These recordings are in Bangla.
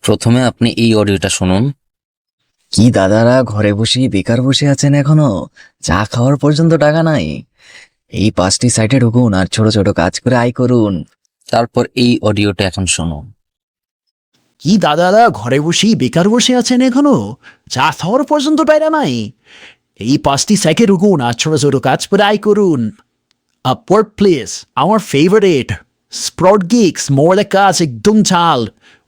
প্রথমে আপনি এই অডিওটা শুনুন। কি দাদারা ঘরে বসে বেকার বসে আছেন এখনো? চা খাওয়ার পর্যন্ত টাকা নাই? এই 5টি সাইটে ঢুকুন আর ছোট ছোট কাজ করে আয় করুন। তারপর এই অডিওটা এখন শুনুন। কি দাদারা ঘরে বসেই বেকার বসে আছেন এখনো? চা খাওয়ার পর্যন্ত টাকা নাই? এই 5টি সাইটে ঢুকুন আর ছোট ছোট কাজ করে আয় করুন। Upwork Place, our favorite. Sprout Geeks, more কাজ একদম চাল।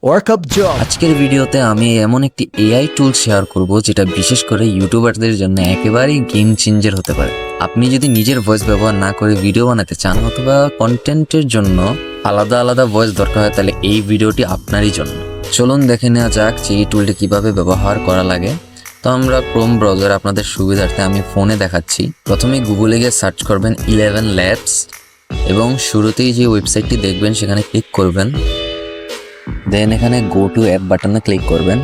Workup job. আজকের ভিডিওতে আমি এমন একটি এআই টুল শেয়ার করব যেটা বিশেষ করে ইউটিউবারদের জন্য একেবারেই গেম চেঞ্জার হতে পারে। আপনি যদি নিজের ভয়েস ব্যবহার না করে ভিডিও বানাতে চান অথবা কন্টেন্টের জন্য আলাদা আলাদা ভয়েস দরকার হয়, তাহলে এই ভিডিওটি আপনারই জন্য। চলুন দেখে নেওয়া যাক যে এই টুলটি কিভাবে ব্যবহার করা লাগে। তো আমরা ক্রোম ব্রাউজার আপনাদের সুবিধার্থে আমি ফোনে দেখাচ্ছি। প্রথমে গুগলে গিয়ে সার্চ করবেন 11 Labs এবং শুরুতেই যে ওয়েবসাইটটি দেখবেন সেখানে ক্লিক করবেন। দেন এখানে গো টু অ্যাপ বাটনে ক্লিক করবেন।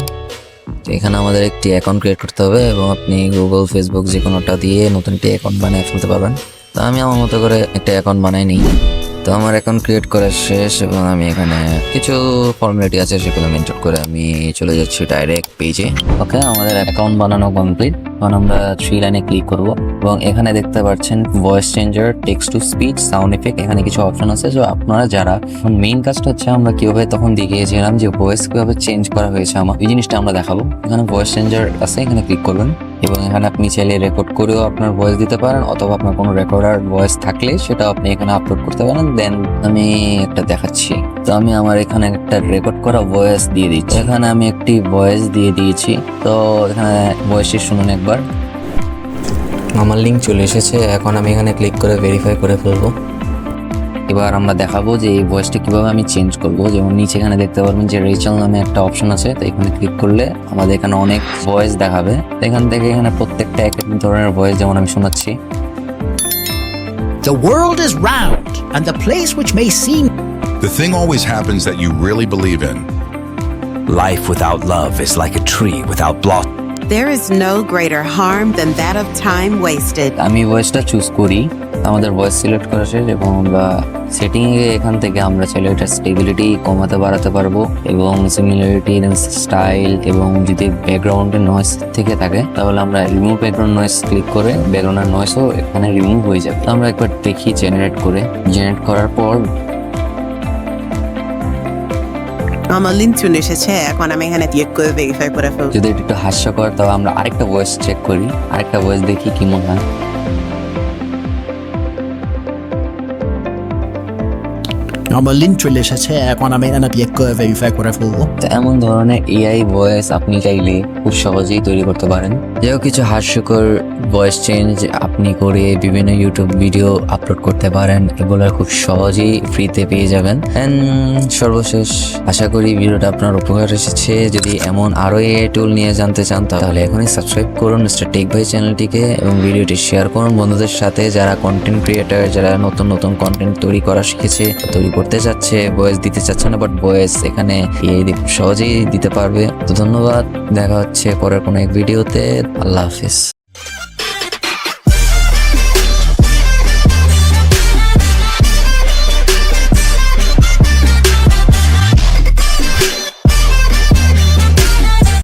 তো এখানে আমাদের একটি অ্যাকাউন্ট ক্রিয়েট করতে হবে এবং আপনি গুগল, ফেসবুক যে কোনোটা দিয়ে নতুন একটি অ্যাকাউন্ট বানিয়ে ফেলতে পারবেন। তো আমি আমার মতো করে একটা অ্যাকাউন্ট বানাই নিই। তো আমার অ্যাকাউন্ট ক্রিয়েট করা শেষ এবং আমি এখানে কিছু ফর্মালিটি আছে সেগুলো মেনটেন করে আমি চলে যাচ্ছি ডাইরেক্ট পেজে। ওকে, আমাদের অ্যাকাউন্ট বানানো কমপ্লিট। এখন আমরা 3 লাইনে ক্লিক করব এবং এখানে দেখতে পাচ্ছেন voice changer, text to speech, sound effect, এখানে কিছু অপশন আছে। তো আপনারা যারা মেইন কাজটা হচ্ছে আমরা কিভাবে তখন দেখিয়েছিলাম যে ভয়েস কিভাবে চেঞ্জ করা হয়েছে, আমার এই জিনিসটা আমরা দেখাবো। এখানে ভয়েস চেঞ্জার আছে, এখানে ক্লিক করবেন এবং এখানে আপনি চাইলে রেকর্ড করেও আপনার ভয়েস দিতে পারেন অথবা আপনার কোনো রেকর্ডার ভয়েস থাকলে সেটা আপনি এখানে আপলোড করতে পারেন। দেন আমি একটা দেখাচ্ছি। তো আমি আমার এখানে একটা রেকর্ড করা ভয়েস দিয়ে দিচ্ছি। এখানে আমি একটি ভয়েস দিয়ে দিয়েছি। তো এখানে ভয়েসটি শুনুন একবার। আমার লিঙ্ক চলে এসেছে। এখন আমি এখানে ক্লিক করে ভেরিফাই করে ফেলবো। এবার আমরা দেখাবো যে এই ভয়েসটা কিভাবে আমি চেঞ্জ করব। যেমন নিচে এখানে দেখতে পারবেন যে রেচেল নামে একটা অপশন আছে। তো এখানে ক্লিক করলে আমাদের এখানে অনেক ভয়েস দেখাবে। এখান থেকে এখানে প্রত্যেকটা এক এক ধরনের ভয়েস যেমন আমি শোনাচ্ছি। The world is round, and the place which may seem The thing always happens that you really believe in. Life without love is like a tree without blossom. There is no greater harm than that of time wasted. আমি ভয়েসটা চুজ করি। আমাদের ভয়েস সিলেক্ট করা শেষ এবং আমরা সেটিংয়ে এখান থেকে আমরা চাইলে এটা স্টেবিলিটি কমাতে বাড়াতে পারবো এবং সিমিলারিটি, স্টাইল এবং যদি ব্যাকগ্রাউন্ডের নয়েজ থেকে থাকে তাহলে আমরা রিমুভ ব্যাকগ্রাউন্ড নয়েজ ক্লিক করে ব্যাকগ্রাউন্ডের নয়েজও এখানে রিমুভ হয়ে যাবে। তো আমরা একবার দেখি জেনারেট করার পর আমার লিঙ্ক চলে এসেছে। এখন আমি এখানে ক্লিক করে ভেরিফাই করে ফেলবো। যদি এটা একটু হাস্যকর তবে আমরা আরেকটা ভয়েস চেক করি, আরেকটা ভয়েস দেখি কি মনে হয়। আমার লিঙ্ক চলে এসেছে। এখন আমি এখানে ক্লিক করে ভেরিফাই করে ফেলবো। তো এমন ধরনের এআই ভয়েস আপনি চাইলে খুব সহজেই তৈরি করতে পারেন। যেও কিছু হাস্যকর ভয়েস চেঞ্জ আপনি করে বিভিন্ন ইউটিউব ভিডিও আপলোড করতে পারেন। এগুলো খুব সহজেই ফ্রিতে পেয়ে যাবেন। সর্বশেষ আশা করি ভিডিওটা আপনার উপকার এসেছে। যদি এমন আরো এআই টুল নিয়ে জানতে চান তাহলে এখনই সাবস্ক্রাইব করুন মিস্টার টেক ভাই চ্যানেলটিকে এবং ভিডিওটি শেয়ার করুন বন্ধুদের সাথে যারা কন্টেন্ট ক্রিয়েটার, যারা নতুন নতুন কন্টেন্ট তৈরি করা শিখেছে, তৈরি করতে চাচ্ছে, ভয়েস দিতে চাচ্ছে না বাট ভয়েস এখানে সহজেই দিতে পারবে। তো ধন্যবাদ, দেখা হচ্ছে পরের কোনো এক ভিডিওতে। আল্লাহ হাফিজ।